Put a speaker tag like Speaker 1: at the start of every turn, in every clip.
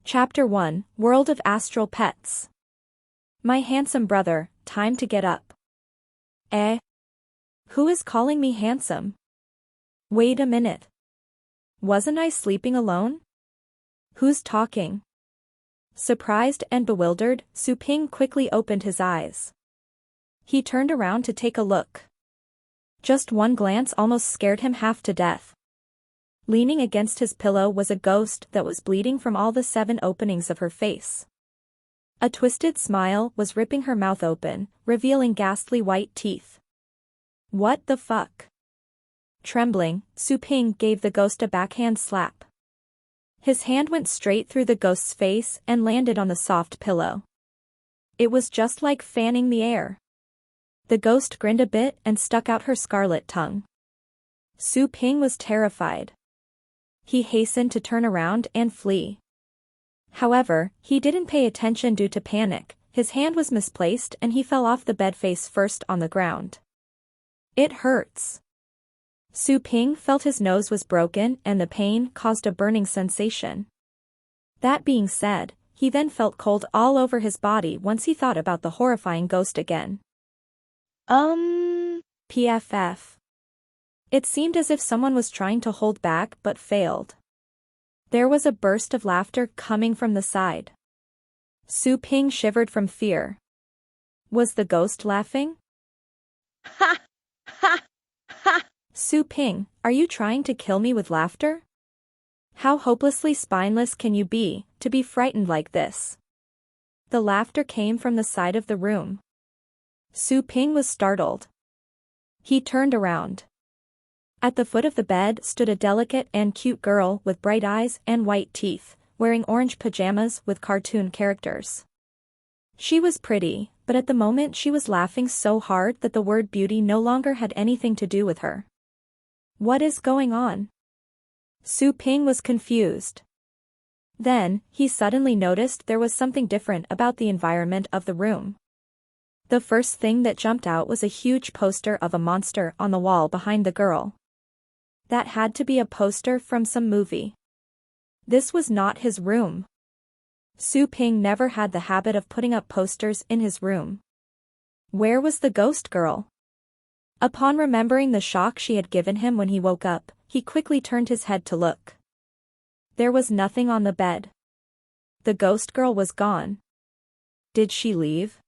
Speaker 1: Chapter 1, World of Astral Pets. My handsome brother, time to get up. Eh? Who is calling me handsome? Wait a minute. Wasn't I sleeping alone? Who's talking? Surprised and bewildered, Su Ping quickly opened his eyes. He turned around to take a look. Just one glance almost scared him half to death. Leaning against his pillow was a ghost that was bleeding from all the 7 openings of her face. A twisted smile was ripping her mouth open, revealing ghastly white teeth. What the fuck? Trembling, Su Ping gave the ghost a backhand slap. His hand went straight through the ghost's face and landed on the soft pillow. It was just like fanning the air. The ghost grinned a bit and stuck out her scarlet tongue. Su Ping was terrified. He hastened to turn around and flee. However, he didn't pay attention due to panic. His hand was misplaced and he fell off the bed face first on the ground. It hurts. Su Ping felt his nose was broken and the pain caused a burning sensation. That being said, he then felt cold all over his body once he thought about the horrifying ghost again. PFF. It seemed as if someone was trying to hold back but failed. There was a burst of laughter coming from the side. Su Ping shivered from fear. Was the ghost laughing?
Speaker 2: Ha! Ha! Ha!
Speaker 1: Su Ping, are you trying to kill me with laughter? How hopelessly spineless can you be, to be frightened like this? The laughter came from the side of the room. Su Ping was startled. He turned around. At the foot of the bed stood a delicate and cute girl with bright eyes and white teeth, wearing orange pajamas with cartoon characters. She was pretty, but at the moment she was laughing so hard that the word beauty no longer had anything to do with her. What is going on? Su Ping was confused. Then, he suddenly noticed there was something different about the environment of the room. The first thing that jumped out was a huge poster of a monster on the wall behind the girl. That had to be a poster from some movie. This was not his room. Su Ping never had the habit of putting up posters in his room. Where was the ghost girl? Upon remembering the shock she had given him when he woke up, he quickly turned his head to look. There was nothing on the bed. The ghost girl was gone. Did she leave?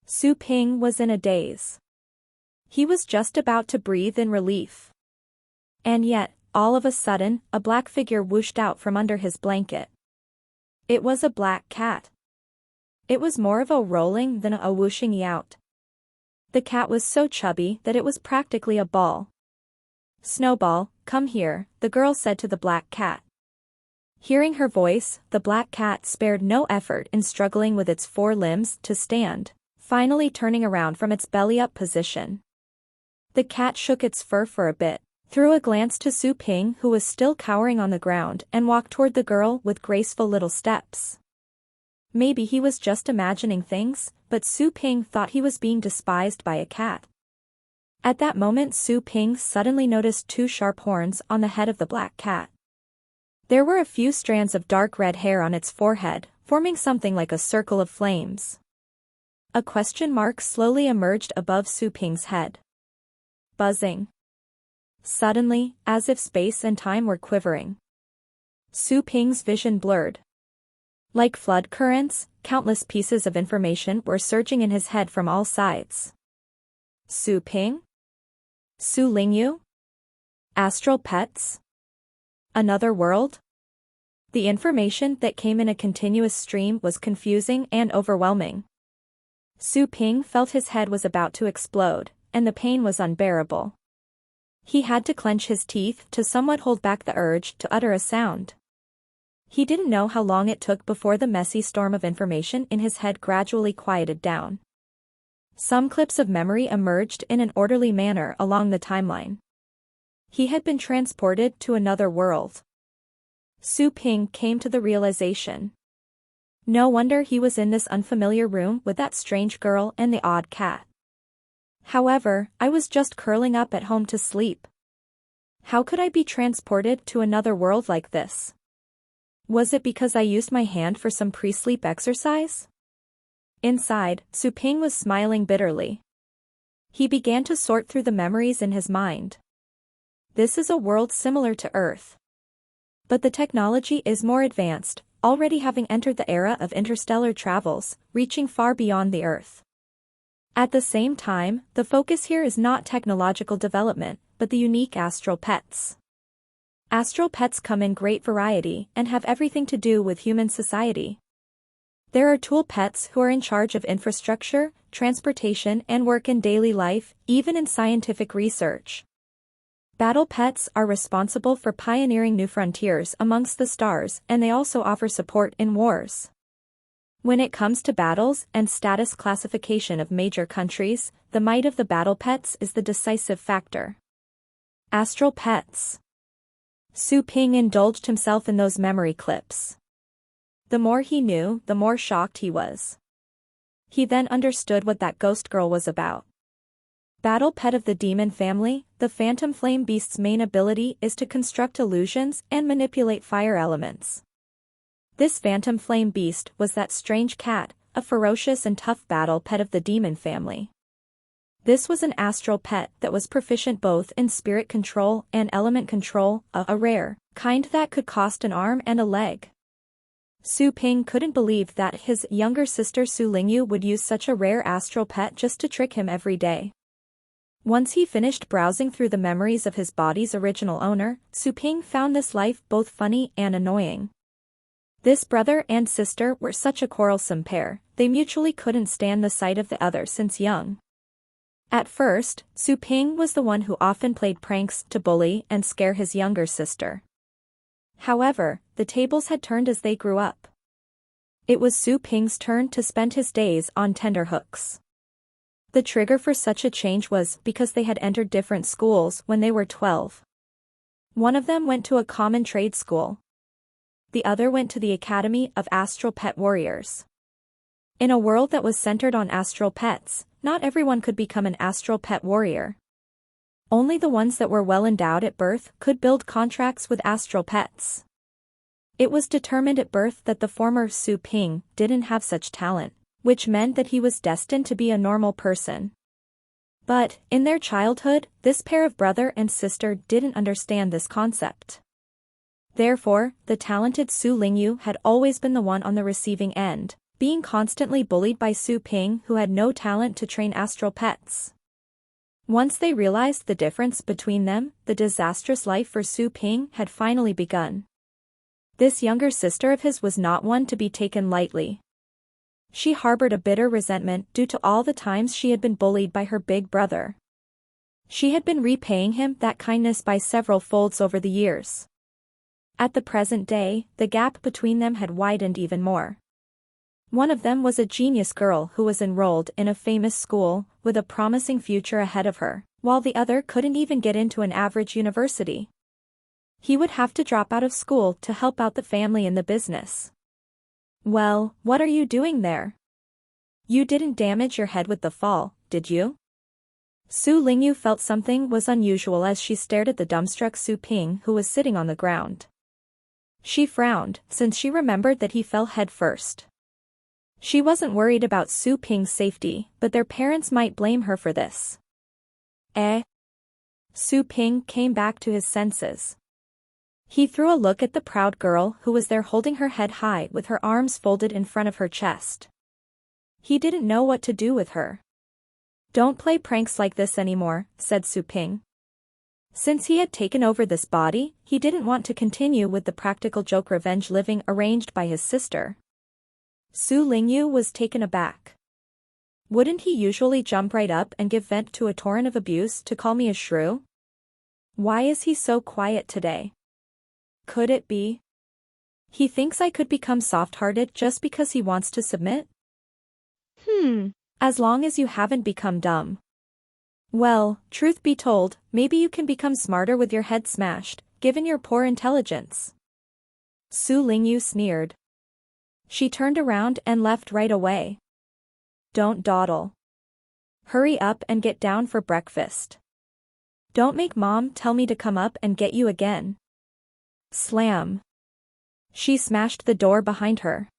Speaker 1: Su Ping was in a daze. He was just about to breathe in relief. And yet, all of a sudden, a black figure whooshed out from under his blanket. It was a black cat. It was more of a rolling than a whooshing out. The cat was so chubby that it was practically a ball. Snowball, come here, the girl said to the black cat. Hearing her voice, the black cat spared no effort in struggling with its 4 limbs to stand, finally turning around from its belly-up position. The cat shook its fur for a bit, threw a glance to Su Ping who was still cowering on the ground and walked toward the girl with graceful little steps. Maybe he was just imagining things, but Su Ping thought he was being despised by a cat. At that moment Su Ping suddenly noticed 2 sharp horns on the head of the black cat. There were a few strands of dark red hair on its forehead, forming something like a circle of flames. A question mark slowly emerged above Su Ping's head. Buzzing. Suddenly, as if space and time were quivering. Su Ping's vision blurred. Like flood currents, countless pieces of information were surging in his head from all sides. Su Ping? Su Lingyu? Astral pets? Another world? The information that came in a continuous stream was confusing and overwhelming. Su Ping felt his head was about to explode, and the pain was unbearable. He had to clench his teeth to somewhat hold back the urge to utter a sound. He didn't know how long it took before the messy storm of information in his head gradually quieted down. Some clips of memory emerged in an orderly manner along the timeline. He had been transported to another world. Su Ping came to the realization. No wonder he was in this unfamiliar room with that strange girl and the odd cat. However, I was just curling up at home to sleep. How could I be transported to another world like this? Was it because I used my hand for some pre-sleep exercise? Inside, Su Ping was smiling bitterly. He began to sort through the memories in his mind. This is a world similar to Earth. But the technology is more advanced, already having entered the era of interstellar travels, reaching far beyond the Earth. At the same time, the focus here is not technological development, but the unique astral pets. Astral pets come in great variety and have everything to do with human society. There are tool pets who are in charge of infrastructure, transportation and work in daily life, even in scientific research. Battle pets are responsible for pioneering new frontiers amongst the stars, and they also offer support in wars. When it comes to battles and status classification of major countries, the might of the battle pets is the decisive factor. Astral pets. Su Ping indulged himself in those memory clips. The more he knew, the more shocked he was. He then understood what that ghost girl was about. Battle pet of the demon family, the phantom flame beast's main ability is to construct illusions and manipulate fire elements. This phantom flame beast was that strange cat, a ferocious and tough battle pet of the demon family. This was an astral pet that was proficient both in spirit control and element control, a rare kind that could cost an arm and a leg. Su Ping couldn't believe that his younger sister Su Lingyu would use such a rare astral pet just to trick him every day. Once he finished browsing through the memories of his body's original owner, Su Ping found this life both funny and annoying. This brother and sister were such a quarrelsome pair, they mutually couldn't stand the sight of the other since young. At first, Su Ping was the one who often played pranks to bully and scare his younger sister. However, the tables had turned as they grew up. It was Su Ping's turn to spend his days on tenterhooks. The trigger for such a change was because they had entered different schools when they were 12. One of them went to a common trade school. The other went to the Academy of Astral Pet Warriors. In a world that was centered on astral pets, not everyone could become an astral pet warrior. Only the ones that were well endowed at birth could build contracts with astral pets. It was determined at birth that the former Su Ping didn't have such talent, which meant that he was destined to be a normal person. But, in their childhood, this pair of brother and sister didn't understand this concept. Therefore, the talented Su Lingyu had always been the one on the receiving end, being constantly bullied by Su Ping who had no talent to train astral pets. Once they realized the difference between them, the disastrous life for Su Ping had finally begun. This younger sister of his was not one to be taken lightly. She harbored a bitter resentment due to all the times she had been bullied by her big brother. She had been repaying him that kindness by several folds over the years. At the present day, the gap between them had widened even more. One of them was a genius girl who was enrolled in a famous school, with a promising future ahead of her, while the other couldn't even get into an average university. He would have to drop out of school to help out the family in the business. Well, what are you doing there? You didn't damage your head with the fall, did you? Su Lingyu felt something was unusual as she stared at the dumbstruck Su Ping who was sitting on the ground. She frowned, since she remembered that he fell head first. She wasn't worried about Su Ping's safety, but their parents might blame her for this. Su Ping came back to his senses. He threw a look at the proud girl who was there holding her head high with her arms folded in front of her chest. He didn't know what to do with her. Don't play pranks like this anymore, said Su Ping. Since he had taken over this body, he didn't want to continue with the practical joke revenge living arranged by his sister. Su Lingyu was taken aback. Wouldn't he usually jump right up and give vent to a torrent of abuse to call me a shrew? Why is he so quiet today? Could it be? He thinks I could become soft-hearted just because he wants to submit? As long as you haven't become dumb. Well, truth be told, maybe you can become smarter with your head smashed, given your poor intelligence. Su Lingyu sneered. She turned around and left right away. Don't dawdle. Hurry up and get down for breakfast. Don't make Mom tell me to come up and get you again. Slam. She smashed the door behind her.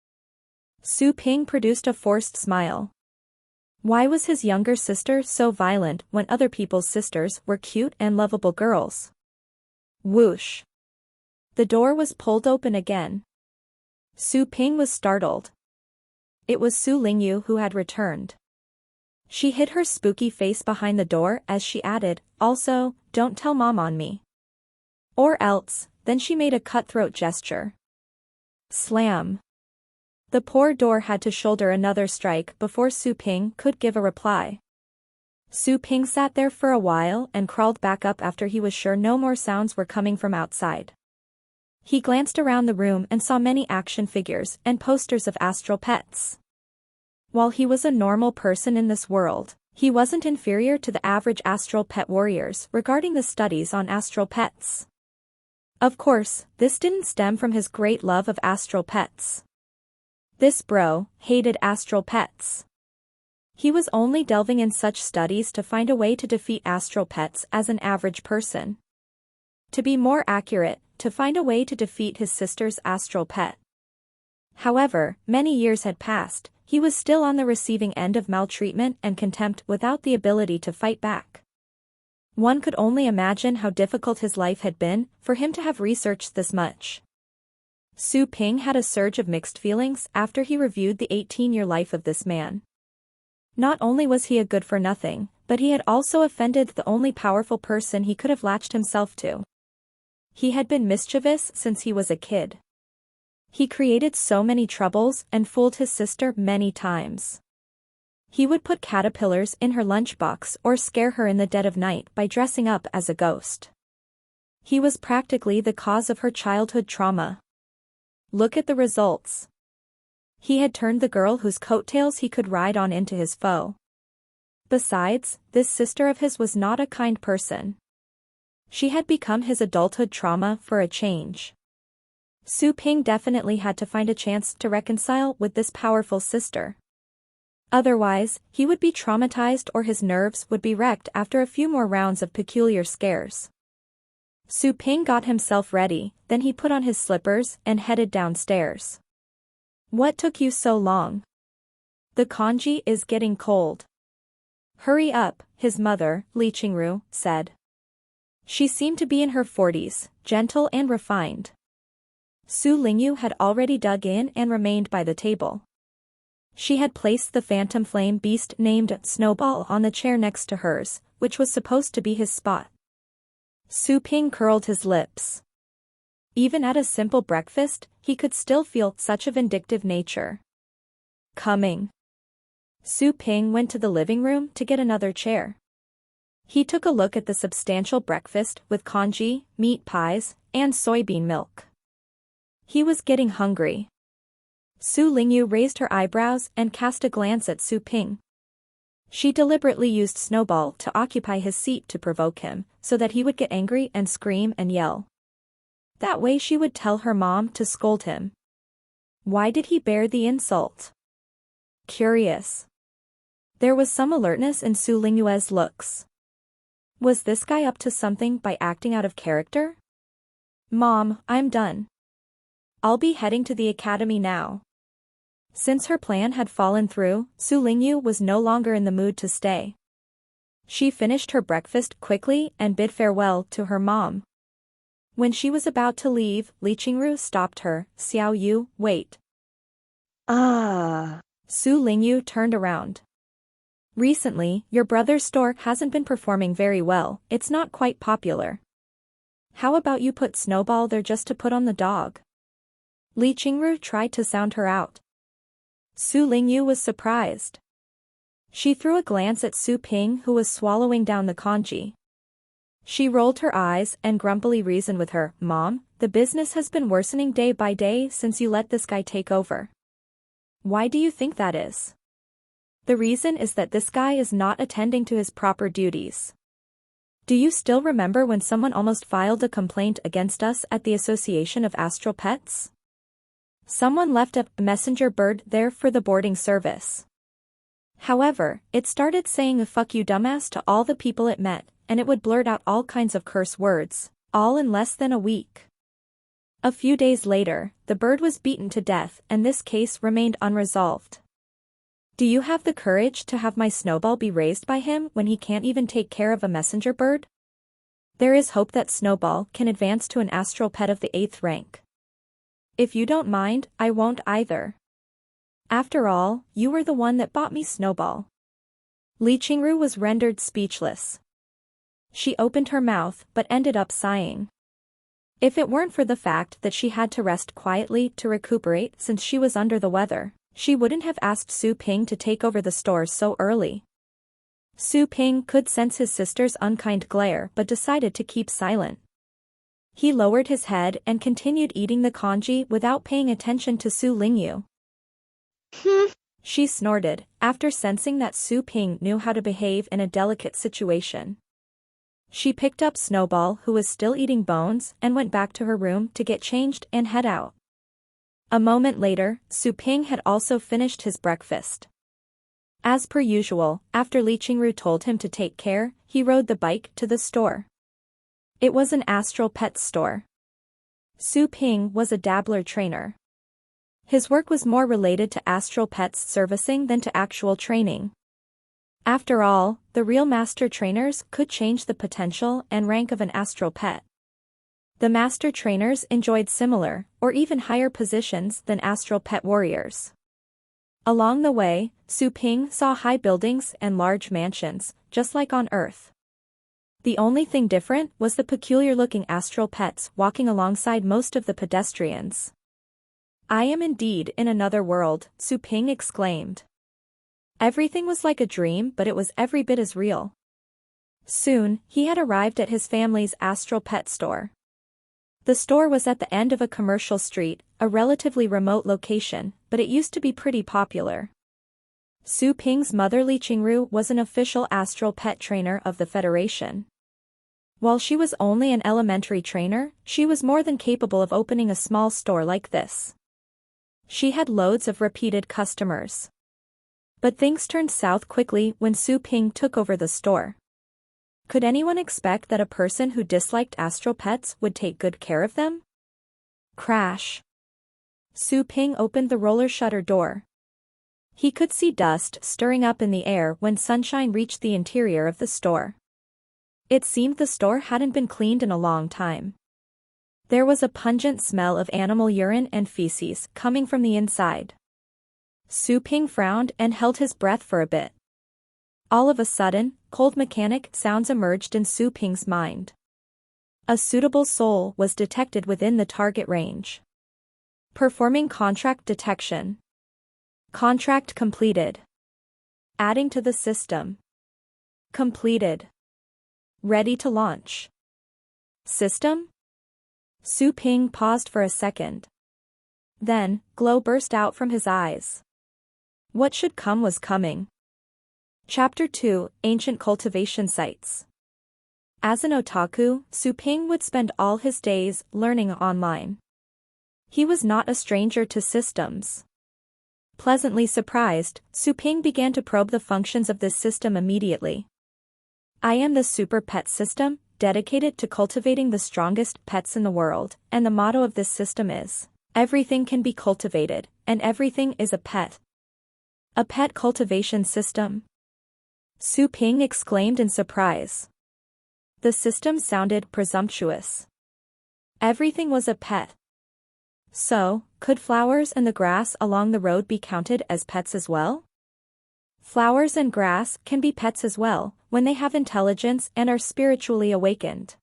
Speaker 1: Su Ping produced a forced smile. Why was his younger sister so violent when other people's sisters were cute and lovable girls? Whoosh. The door was pulled open again. Su Ping was startled. It was Su Lingyu who had returned. She hid her spooky face behind the door as she added, "Also, don't tell Mom on me. Or else," then she made a cutthroat gesture. Slam. The poor door had to shoulder another strike before Su Ping could give a reply. Su Ping sat there for a while and crawled back up after he was sure no more sounds were coming from outside. He glanced around the room and saw many action figures and posters of astral pets. While he was a normal person in this world, he wasn't inferior to the average astral pet warriors regarding the studies on astral pets. Of course, this didn't stem from his great love of astral pets. This bro hated astral pets. He was only delving in such studies to find a way to defeat astral pets as an average person. To be more accurate, to find a way to defeat his sister's astral pet. However, many years had passed, he was still on the receiving end of maltreatment and contempt without the ability to fight back. One could only imagine how difficult his life had been for him to have researched this much. Su Ping had a surge of mixed feelings after he reviewed the 18-year life of this man. Not only was he a good-for-nothing, but he had also offended the only powerful person he could have latched himself to. He had been mischievous since he was a kid. He created so many troubles and fooled his sister many times. He would put caterpillars in her lunchbox or scare her in the dead of night by dressing up as a ghost. He was practically the cause of her childhood trauma. Look at the results. He had turned the girl whose coattails he could ride on into his foe. Besides, this sister of his was not a kind person. She had become his adulthood trauma for a change. Su Ping definitely had to find a chance to reconcile with this powerful sister. Otherwise, he would be traumatized or his nerves would be wrecked after a few more rounds of peculiar scares. Su Ping got himself ready, then he put on his slippers and headed downstairs. What took you so long? The congee is getting cold. Hurry up, his mother, Li Qingru, said. She seemed to be in her 40s, gentle and refined. Su Lingyu had already dug in and remained by the table. She had placed the phantom flame beast named Snowball on the chair next to hers, which was supposed to be his spot. Su Ping curled his lips. Even at a simple breakfast, he could still feel such a vindictive nature coming. Su Ping went to the living room to get another chair. He took a look at the substantial breakfast with congee, meat pies, and soybean milk. He was getting hungry. Su Lingyu raised her eyebrows and cast a glance at Su Ping. She deliberately used Snowball to occupy his seat to provoke him, so that he would get angry and scream and yell. That way she would tell her mom to scold him. Why did he bear the insult? Curious. There was some alertness in Su Lingyue's looks. Was this guy up to something by acting out of character? Mom, I'm done. I'll be heading to the academy now. Since her plan had fallen through, Su Lingyu was no longer in the mood to stay. She finished her breakfast quickly and bid farewell to her mom. When she was about to leave, Li Qingru stopped her. Xiao Yu, wait. Su Lingyu turned around. Recently, your brother's store hasn't been performing very well, it's not quite popular. How about you put Snowball there just to put on the dog? Li Qingru tried to sound her out. Su Lingyu was surprised. She threw a glance at Su Ping who was swallowing down the congee. She rolled her eyes and grumpily reasoned with her, Mom, the business has been worsening day by day since you let this guy take over. Why do you think that is? The reason is that this guy is not attending to his proper duties. Do you still remember when someone almost filed a complaint against us at the Association of Astral Pets? Someone left a messenger bird there for the boarding service. However, it started saying a fuck you dumbass to all the people it met, and it would blurt out all kinds of curse words, all in less than a week. A few days later, the bird was beaten to death and this case remained unresolved. Do you have the courage to have my Snowball be raised by him when he can't even take care of a messenger bird? There is hope that Snowball can advance to an astral pet of the 8th rank. If you don't mind, I won't either. After all, you were the one that bought me Snowball. Li Qingru was rendered speechless. She opened her mouth but ended up sighing. If it weren't for the fact that she had to rest quietly to recuperate since she was under the weather, she wouldn't have asked Su Ping to take over the store so early. Su Ping could sense his sister's unkind glare but decided to keep silent. He lowered his head and continued eating the congee without paying attention to Su Lingyu. She snorted, after sensing that Su Ping knew how to behave in a delicate situation. She picked up Snowball, who was still eating bones, and went back to her room to get changed and head out. A moment later, Su Ping had also finished his breakfast. As per usual, after Li Qingru told him to take care, he rode the bike to the store. It was an Astral Pets store. Su Ping was a dabbler trainer. His work was more related to Astral Pets servicing than to actual training. After all, the real master trainers could change the potential and rank of an astral pet. The master trainers enjoyed similar, or even higher positions than astral pet warriors. Along the way, Su Ping saw high buildings and large mansions, just like on Earth. The only thing different was the peculiar-looking astral pets walking alongside most of the pedestrians. I am indeed in another world, Su Ping exclaimed. Everything was like a dream, but it was every bit as real. Soon, he had arrived at his family's astral pet store. The store was at the end of a commercial street, a relatively remote location, but it used to be pretty popular. Su Ping's mother Li Qingru was an official astral pet trainer of the Federation. While she was only an elementary trainer, she was more than capable of opening a small store like this. She had loads of repeated customers. But things turned south quickly when Su Ping took over the store. Could anyone expect that a person who disliked astral pets would take good care of them? Crash. Su Ping opened the roller shutter door. He could see dust stirring up in the air when sunshine reached the interior of the store. It seemed the store hadn't been cleaned in a long time. There was a pungent smell of animal urine and feces coming from the inside. Su Ping frowned and held his breath for a bit. All of a sudden, cold mechanic sounds emerged in Su Ping's mind. A suitable soul was detected within the target range. Performing contract detection. Contract completed. Adding to the system. Completed. Ready to launch. System? Su Ping paused for a second. Then, glow burst out from his eyes. What should come was coming. Chapter 2, Ancient Cultivation Sites. As an otaku, Su Ping would spend all his days learning online. He was not a stranger to systems. Pleasantly surprised, Su Ping began to probe the functions of this system immediately. I am the Super Pet System, dedicated to cultivating the strongest pets in the world, and the motto of this system is, everything can be cultivated, and everything is a pet. A pet cultivation system? Su Ping exclaimed in surprise. The system sounded presumptuous. Everything was a pet. So, could flowers and the grass along the road be counted as pets as well? Flowers and grass can be pets as well, when they have intelligence and are spiritually awakened.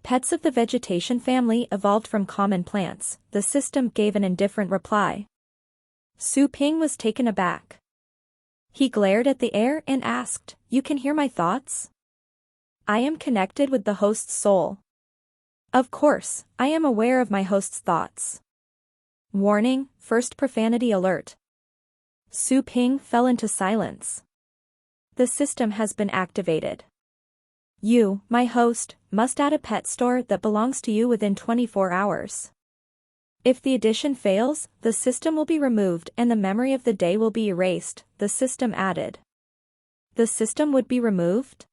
Speaker 1: Pets of the vegetation family evolved from common plants, the system gave an indifferent reply. Su Ping was taken aback. He glared at the air and asked, "You can hear my thoughts? I am connected with the host's soul." Of course, I am aware of my host's thoughts. Warning, first profanity alert. Su Ping fell into silence. The system has been activated. You, my host, must add a pet store that belongs to you within 24 hours. If the addition fails, the system will be removed and the memory of the day will be erased, the system added. The system would be removed?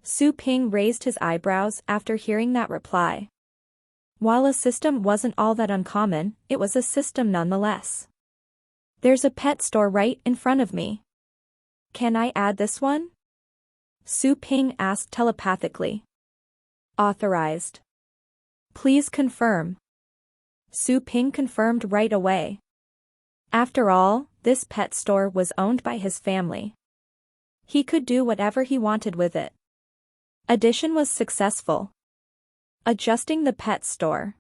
Speaker 1: Su Ping raised his eyebrows after hearing that reply. While a system wasn't all that uncommon, it was a system nonetheless. There's a pet store right in front of me. Can I add this one? Su Ping asked telepathically. Authorized. Please confirm. Su Ping confirmed right away. After all, this pet store was owned by his family. He could do whatever he wanted with it. Addition was successful. Adjusting the pet store.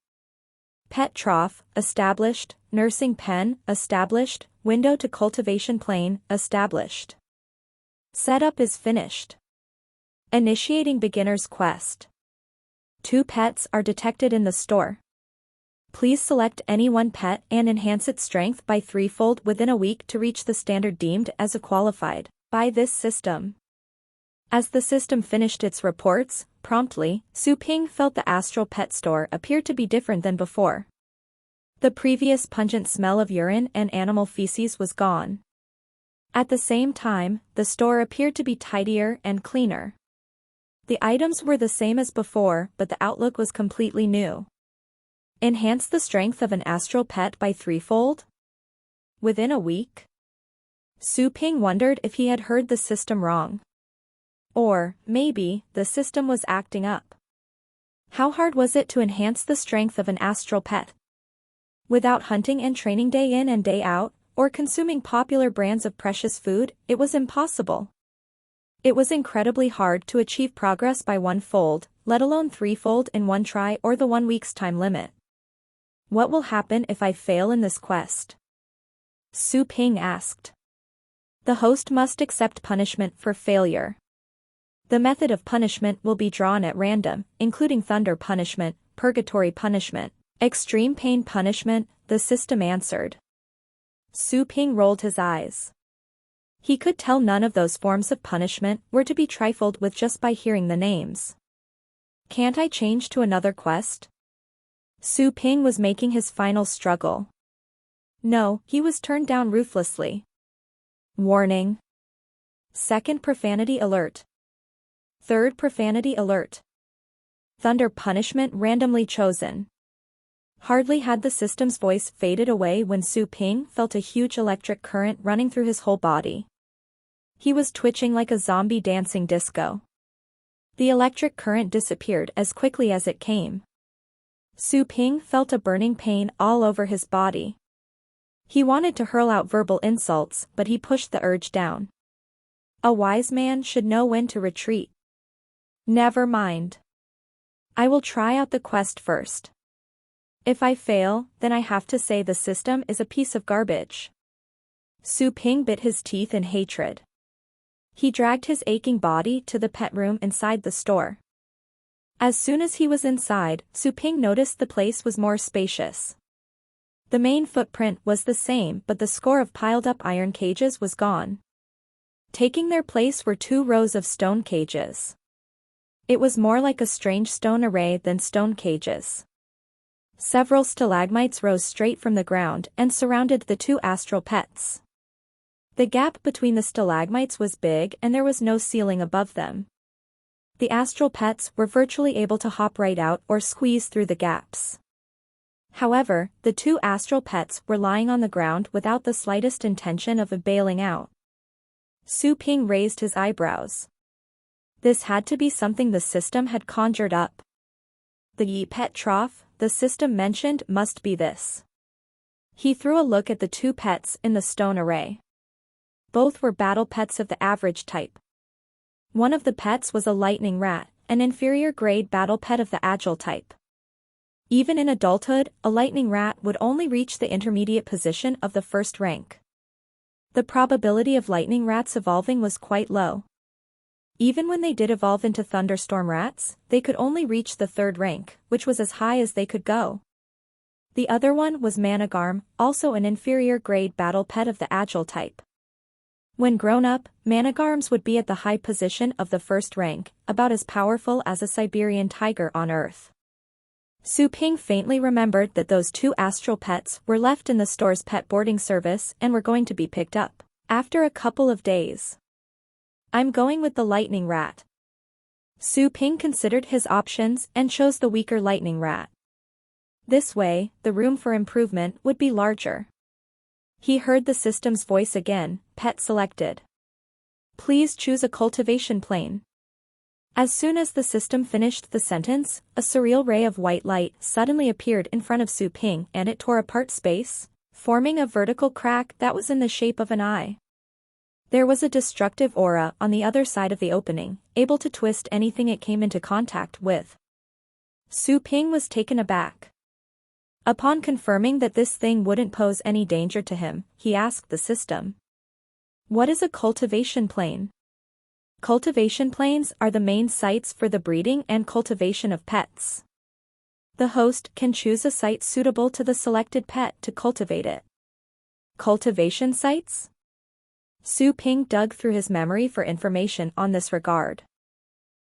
Speaker 1: Pet trough, established. Nursing pen, established. Window to cultivation plane, established. Setup is finished. Initiating beginner's quest. 2 pets are detected in the store. Please select any one pet and enhance its strength by 3-fold within a week to reach the standard deemed as a qualified by this system. As the system finished its reports, promptly, Su Ping felt the Astral pet store appeared to be different than before. The previous pungent smell of urine and animal feces was gone. At the same time, the store appeared to be tidier and cleaner. The items were the same as before, but the outlook was completely new. Enhance the strength of an astral pet by 3-fold? Within a week? Su Ping wondered if he had heard the system wrong. Or, maybe, the system was acting up. How hard was it to enhance the strength of an astral pet? Without hunting and training day in and day out, or consuming popular brands of precious food, it was impossible. It was incredibly hard to achieve progress by 1-fold, let alone 3-fold in one try or the 1 week's time limit. What will happen if I fail in this quest? Su Ping asked. The host must accept punishment for failure. The method of punishment will be drawn at random, including thunder punishment, purgatory punishment, extreme pain punishment, the system answered. Su Ping rolled his eyes. He could tell none of those forms of punishment were to be trifled with just by hearing the names. Can't I change to another quest? Su Ping was making his final struggle. No, he was turned down ruthlessly. Warning. Second profanity alert. Third profanity alert. Thunder punishment randomly chosen. Hardly had the system's voice faded away when Su Ping felt a huge electric current running through his whole body. He was twitching like a zombie dancing disco. The electric current disappeared as quickly as it came. Su Ping felt a burning pain all over his body. He wanted to hurl out verbal insults, but he pushed the urge down. A wise man should know when to retreat. Never mind. I will try out the quest first. If I fail, then I have to say the system is a piece of garbage. Su Ping bit his teeth in hatred. He dragged his aching body to the pet room inside the store. As soon as he was inside, Su Ping noticed the place was more spacious. The main footprint was the same, but the score of piled-up iron cages was gone. Taking their place were 2 rows of stone cages. It was more like a strange stone array than stone cages. Several stalagmites rose straight from the ground and surrounded the 2 astral pets. The gap between the stalagmites was big and there was no ceiling above them. The astral pets were virtually able to hop right out or squeeze through the gaps. However, the 2 astral pets were lying on the ground without the slightest intention of bailing out. Su Ping raised his eyebrows. This had to be something the system had conjured up. The pet trough, the system mentioned, must be this. He threw a look at the 2 pets in the stone array. Both were battle pets of the average type. One of the pets was a lightning rat, an inferior grade battle pet of the agile type. Even in adulthood, a lightning rat would only reach the intermediate position of the 1st rank. The probability of lightning rats evolving was quite low. Even when they did evolve into thunderstorm rats, they could only reach the 3rd rank, which was as high as they could go. The other one was Managarm, also an inferior grade battle pet of the agile type. When grown up, Managarms would be at the high position of the 1st rank, about as powerful as a Siberian tiger on Earth. Su Ping faintly remembered that those 2 astral pets were left in the store's pet boarding service and were going to be picked up after a couple of days. I'm going with the lightning rat. Su Ping considered his options and chose the weaker lightning rat. This way, the room for improvement would be larger. He heard the system's voice again, pet selected. Please choose a cultivation plane. As soon as the system finished the sentence, a surreal ray of white light suddenly appeared in front of Su Ping and it tore apart space, forming a vertical crack that was in the shape of an eye. There was a destructive aura on the other side of the opening, able to twist anything it came into contact with. Su Ping was taken aback. Upon confirming that this thing wouldn't pose any danger to him, he asked the system. What is a cultivation plane? Cultivation planes are the main sites for the breeding and cultivation of pets. The host can choose a site suitable to the selected pet to cultivate it. Cultivation sites? Su Ping dug through his memory for information on this regard.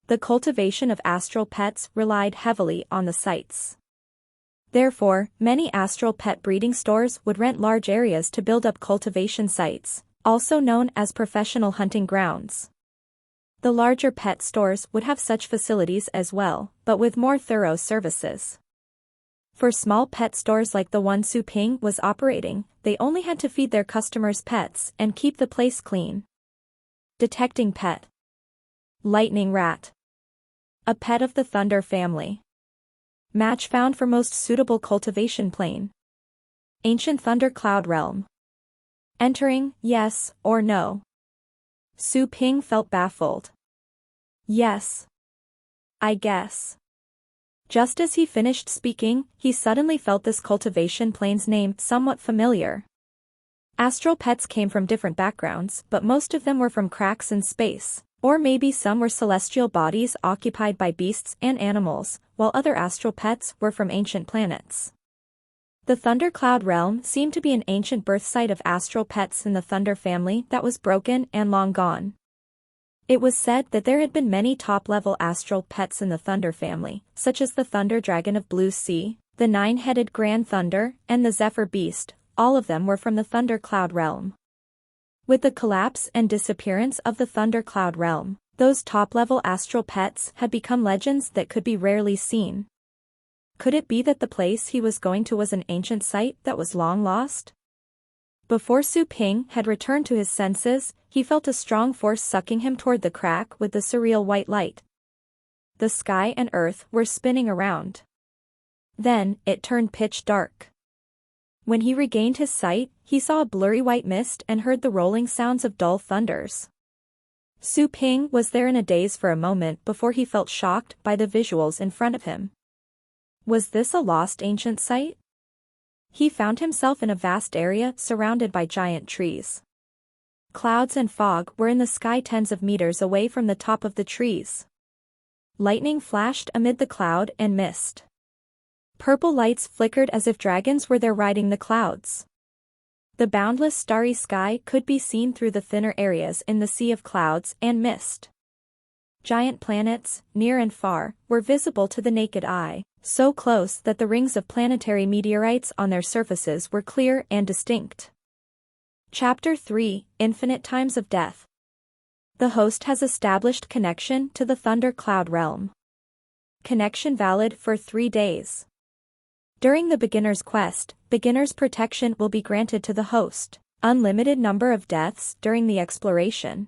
Speaker 1: The cultivation of astral pets relied heavily on the sites. Therefore, many astral pet breeding stores would rent large areas to build up cultivation sites, also known as professional hunting grounds. The larger pet stores would have such facilities as well, but with more thorough services. For small pet stores like the one Su Ping was operating, they only had to feed their customers' pets and keep the place clean. Detecting pet. Lightning rat. A pet of the thunder family. Match found for most suitable cultivation plane. Ancient thunder cloud realm. Entering, yes or no. Su Ping felt baffled. Yes. I guess. Just as he finished speaking, he suddenly felt this cultivation plane's name somewhat familiar. Astral pets came from different backgrounds, but most of them were from cracks in space, or maybe some were celestial bodies occupied by beasts and animals, while other astral pets were from ancient planets. The Thundercloud realm seemed to be an ancient birth site of astral pets in the Thunder family that was broken and long gone. It was said that there had been many top-level astral pets in the Thunder family, such as the Thunder Dragon of Blue Sea, the Nine-Headed Grand Thunder, and the Zephyr Beast. All of them were from the Thundercloud realm. With the collapse and disappearance of the Thundercloud realm, those top-level astral pets had become legends that could be rarely seen. Could it be that the place he was going to was an ancient site that was long lost? Before Su Ping had returned to his senses, he felt a strong force sucking him toward the crack with the surreal white light. The sky and earth were spinning around. Then, it turned pitch dark. When he regained his sight, he saw a blurry white mist and heard the rolling sounds of dull thunders. Su Ping was there in a daze for a moment before he felt shocked by the visuals in front of him. Was this a lost ancient site? He found himself in a vast area surrounded by giant trees. Clouds and fog were in the sky tens of meters away from the top of the trees. Lightning flashed amid the cloud and mist. Purple lights flickered as if dragons were there riding the clouds. The boundless starry sky could be seen through the thinner areas in the sea of clouds and mist. Giant planets, near and far, were visible to the naked eye, so close that the rings of planetary meteorites on their surfaces were clear and distinct. Chapter 3: Infinite Times of Death. The host has established connection to the Thunder Cloud realm. Connection valid for 3 days. During the beginner's quest, beginner's protection will be granted to the host. Unlimited number of deaths during the exploration.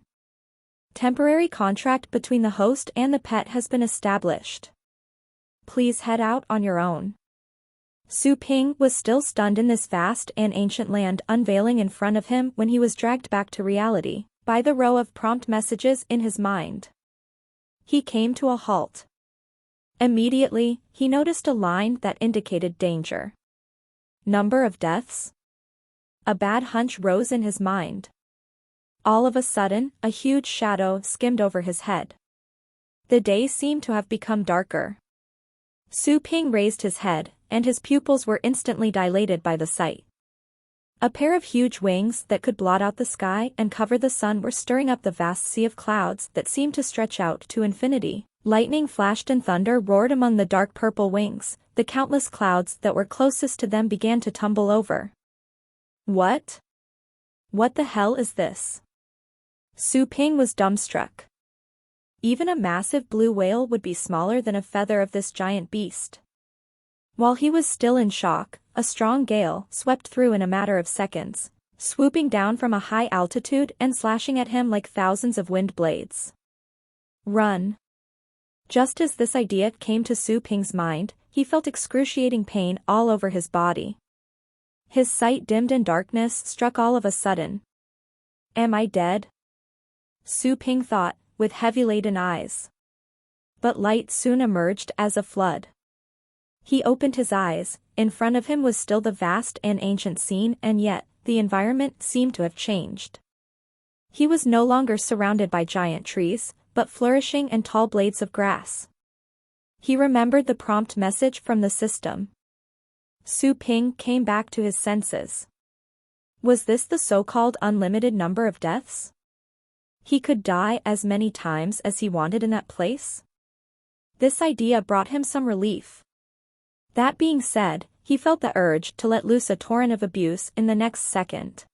Speaker 1: Temporary contract between the host and the pet has been established. Please head out on your own. Su Ping was still stunned in this vast and ancient land unveiling in front of him when he was dragged back to reality by the row of prompt messages in his mind. He came to a halt. Immediately, he noticed a line that indicated danger. Number of deaths? A bad hunch rose in his mind. All of a sudden, a huge shadow skimmed over his head. The day seemed to have become darker. Su Ping raised his head, and his pupils were instantly dilated by the sight. A pair of huge wings that could blot out the sky and cover the sun were stirring up the vast sea of clouds that seemed to stretch out to infinity. Lightning flashed and thunder roared among the dark purple wings. The countless clouds that were closest to them began to tumble over. What? What the hell is this? Su Ping was dumbstruck. Even a massive blue whale would be smaller than a feather of this giant beast. While he was still in shock, a strong gale swept through in a matter of seconds, swooping down from a high altitude and slashing at him like thousands of wind blades. Run. Just as this idea came to Su Ping's mind, he felt excruciating pain all over his body. His sight dimmed and darkness struck all of a sudden. Am I dead? Su Ping thought, with heavy-laden eyes. But light soon emerged as a flood. He opened his eyes. In front of him was still the vast and ancient scene, and yet, the environment seemed to have changed. He was no longer surrounded by giant trees, but flourishing and tall blades of grass. He remembered the prompt message from the system. Su Ping came back to his senses. Was this the so-called unlimited number of deaths? He could die as many times as he wanted in that place? This idea brought him some relief. That being said, he felt the urge to let loose a torrent of abuse in the next second.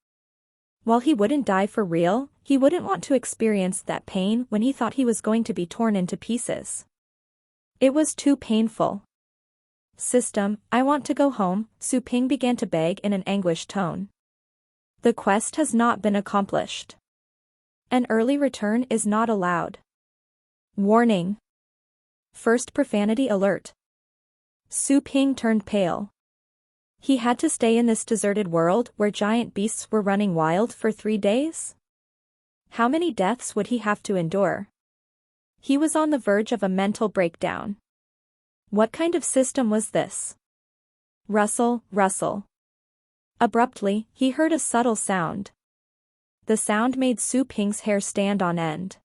Speaker 1: While he wouldn't die for real, he wouldn't want to experience that pain when he thought he was going to be torn into pieces. It was too painful. System, I want to go home, Su Ping began to beg in an anguished tone. The quest has not been accomplished. An early return is not allowed. Warning. First profanity alert. Su Ping turned pale. He had to stay in this deserted world where giant beasts were running wild for 3 days? How many deaths would he have to endure? He was on the verge of a mental breakdown. What kind of system was this? Rustle, rustle. Abruptly, he heard a subtle sound. The sound made Su Ping's hair stand on end.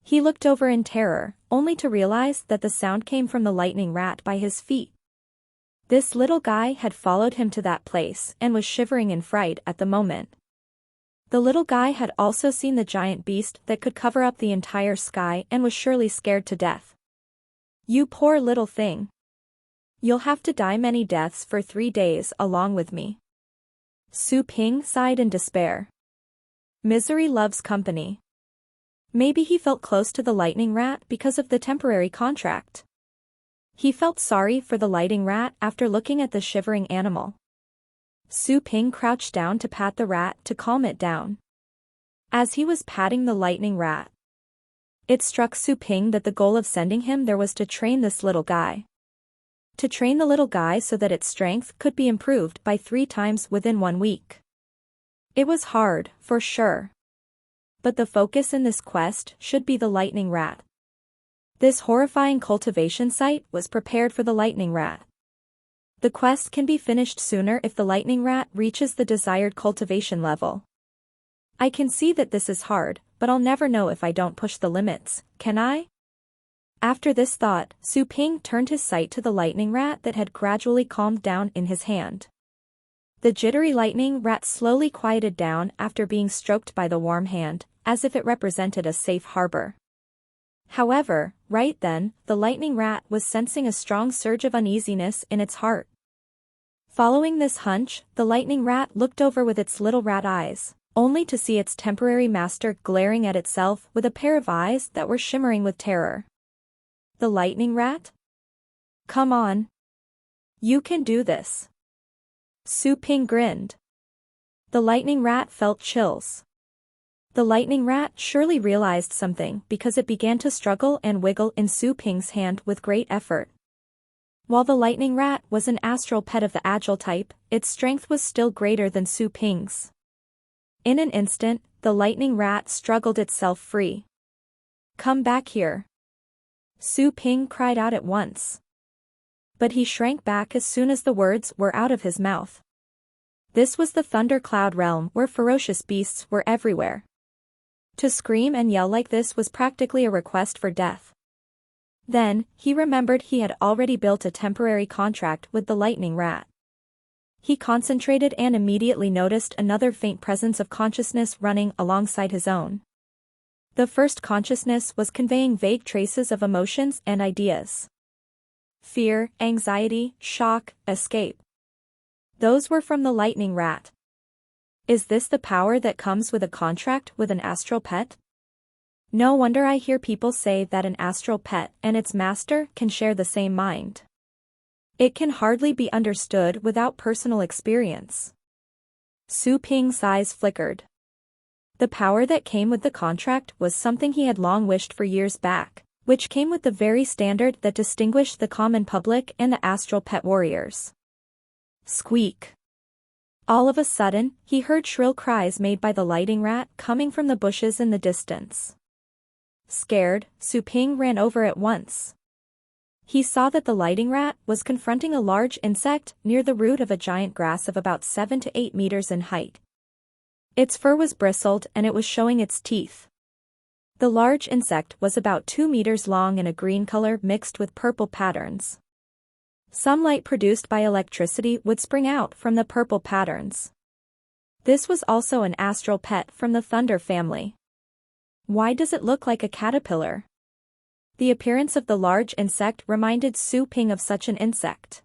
Speaker 1: He looked over in terror, only to realize that the sound came from the lightning rat by his feet. This little guy had followed him to that place and was shivering in fright at the moment. The little guy had also seen the giant beast that could cover up the entire sky and was surely scared to death. You poor little thing. You'll have to die many deaths for 3 days along with me. Su Ping sighed in despair. Misery loves company. Maybe he felt close to the lightning rat because of the temporary contract. He felt sorry for the lightning rat after looking at the shivering animal. Su Ping crouched down to pat the rat to calm it down. As he was patting the lightning rat, it struck Su Ping that the goal of sending him there was to train this little guy. To train the little guy so that its strength could be improved by 3 times within 1 week. It was hard, for sure. But the focus in this quest should be the lightning rat. This horrifying cultivation site was prepared for the lightning rat. The quest can be finished sooner if the lightning rat reaches the desired cultivation level. I can see that this is hard, but I'll never know if I don't push the limits, can I? After this thought, Su Ping turned his sight to the lightning rat that had gradually calmed down in his hand. The jittery lightning rat slowly quieted down after being stroked by the warm hand, as if it represented a safe harbor. However, right then, the lightning rat was sensing a strong surge of uneasiness in its heart. Following this hunch, the lightning rat looked over with its little rat eyes, only to see its temporary master glaring at itself with a pair of eyes that were shimmering with terror. The lightning rat? Come on. You can do this. Su Ping grinned. The lightning rat felt chills. The lightning rat surely realized something because it began to struggle and wiggle in Su Ping's hand with great effort. While the lightning rat was an astral pet of the agile type, its strength was still greater than Su Ping's. In an instant, the lightning rat struggled itself free. Come back here. Su Ping cried out at once. But he shrank back as soon as the words were out of his mouth. This was the thundercloud realm where ferocious beasts were everywhere. To scream and yell like this was practically a request for death. Then, he remembered he had already built a temporary contract with the lightning rat. He concentrated and immediately noticed another faint presence of consciousness running alongside his own. The first consciousness was conveying vague traces of emotions and ideas. Fear, anxiety, shock, escape. Those were from the lightning rat. Is this the power that comes with a contract with an astral pet? No wonder I hear people say that an astral pet and its master can share the same mind. It can hardly be understood without personal experience. Su Ping's eyes flickered. The power that came with the contract was something he had long wished for years back, which came with the very standard that distinguished the common public and the astral pet warriors. Squeak. All of a sudden, he heard shrill cries made by the lighting rat coming from the bushes in the distance. Scared, Su Ping ran over at once. He saw that the lighting rat was confronting a large insect near the root of a giant grass of about 7 to 8 meters in height. Its fur was bristled and it was showing its teeth. The large insect was about 2 meters long and a green color mixed with purple patterns. Some light produced by electricity would spring out from the purple patterns. This was also an astral pet from the thunder family. Why does it look like a caterpillar? The appearance of the large insect reminded Su Ping of such an insect.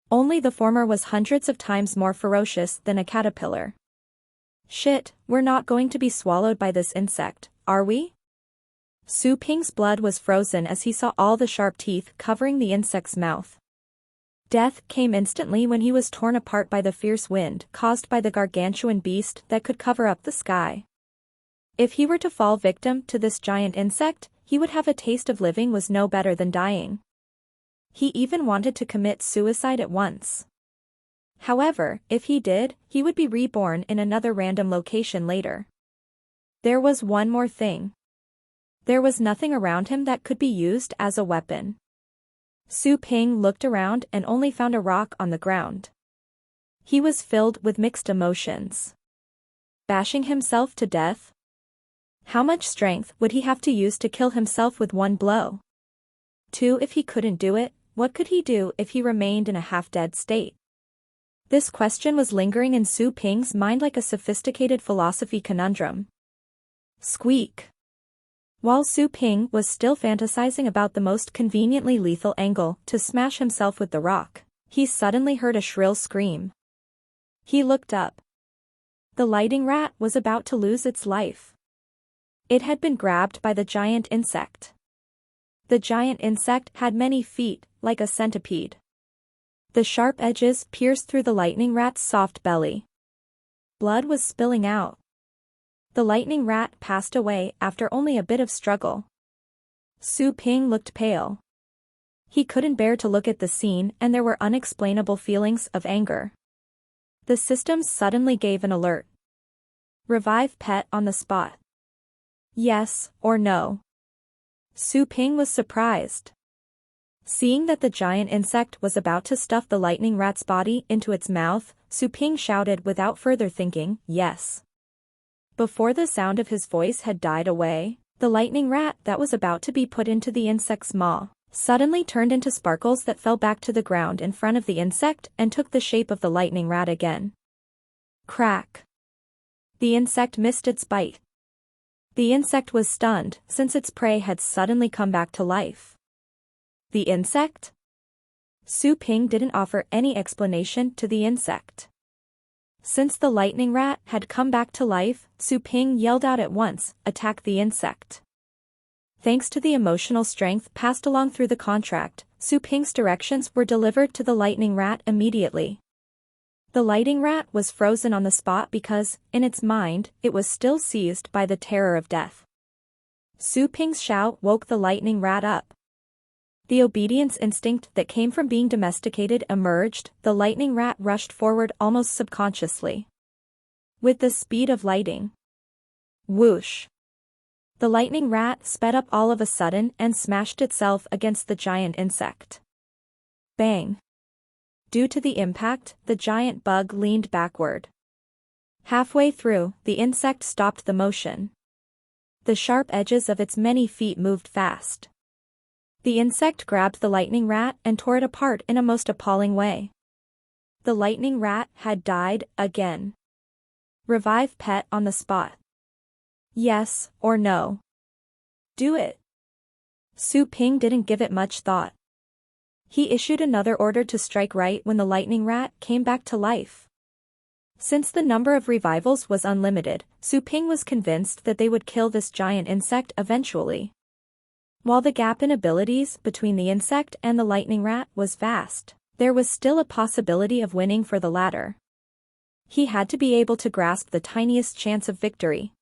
Speaker 1: Only the former was hundreds of times more ferocious than a caterpillar. Shit, we're not going to be swallowed by this insect, are we? Su Ping's blood was frozen as he saw all the sharp teeth covering the insect's mouth. Death came instantly when he was torn apart by the fierce wind caused by the gargantuan beast that could cover up the sky. If he were to fall victim to this giant insect, he would have a taste of living was no better than dying. He even wanted to commit suicide at once. However, if he did, he would be reborn in another random location later. There was one more thing. There was nothing around him that could be used as a weapon. Su Ping looked around and only found a rock on the ground. He was filled with mixed emotions. Bashing himself to death? How much strength would he have to use to kill himself with one blow? 2. If he couldn't do it, what could he do if he remained in a half-dead state? This question was lingering in Su Ping's mind like a sophisticated philosophy conundrum. Squeak. While Su Ping was still fantasizing about the most conveniently lethal angle to smash himself with the rock, he suddenly heard a shrill scream. He looked up. The lighting rat was about to lose its life. It had been grabbed by the giant insect. The giant insect had many feet, like a centipede. The sharp edges pierced through the lightning rat's soft belly. Blood was spilling out. The lightning rat passed away after only a bit of struggle. Su Ping looked pale. He couldn't bear to look at the scene and there were unexplainable feelings of anger. The systems suddenly gave an alert. Revive pet on the spot. Yes or no? Su Ping was surprised. Seeing that the giant insect was about to stuff the lightning rat's body into its mouth, Su Ping shouted without further thinking, yes. Before the sound of his voice had died away, the lightning rat that was about to be put into the insect's maw suddenly turned into sparkles that fell back to the ground in front of the insect and took the shape of the lightning rat again. Crack. The insect missed its bite. The insect was stunned since its prey had suddenly come back to life. The insect? Su Ping didn't offer any explanation to the insect. Since the lightning rat had come back to life, Su Ping yelled out at once, "Attack the insect." Thanks to the emotional strength passed along through the contract, Su Ping's directions were delivered to the lightning rat immediately. The lighting rat was frozen on the spot because, in its mind, it was still seized by the terror of death. Su Ping's shout woke the lightning rat up. The obedience instinct that came from being domesticated emerged. The lightning rat rushed forward almost subconsciously. With the speed of lighting. Whoosh! The lightning rat sped up all of a sudden and smashed itself against the giant insect. Bang! Due to the impact, the giant bug leaned backward. Halfway through, the insect stopped the motion. The sharp edges of its many feet moved fast. The insect grabbed the lightning rat and tore it apart in a most appalling way. The lightning rat had died again. Revive pet on the spot. Yes or no? Do it. Su Ping didn't give it much thought. He issued another order to strike right when the lightning rat came back to life. Since the number of revivals was unlimited, Su Ping was convinced that they would kill this giant insect eventually. While the gap in abilities between the insect and the lightning rat was vast, There was still a possibility of winning for the latter. He had to be able to grasp the tiniest chance of victory.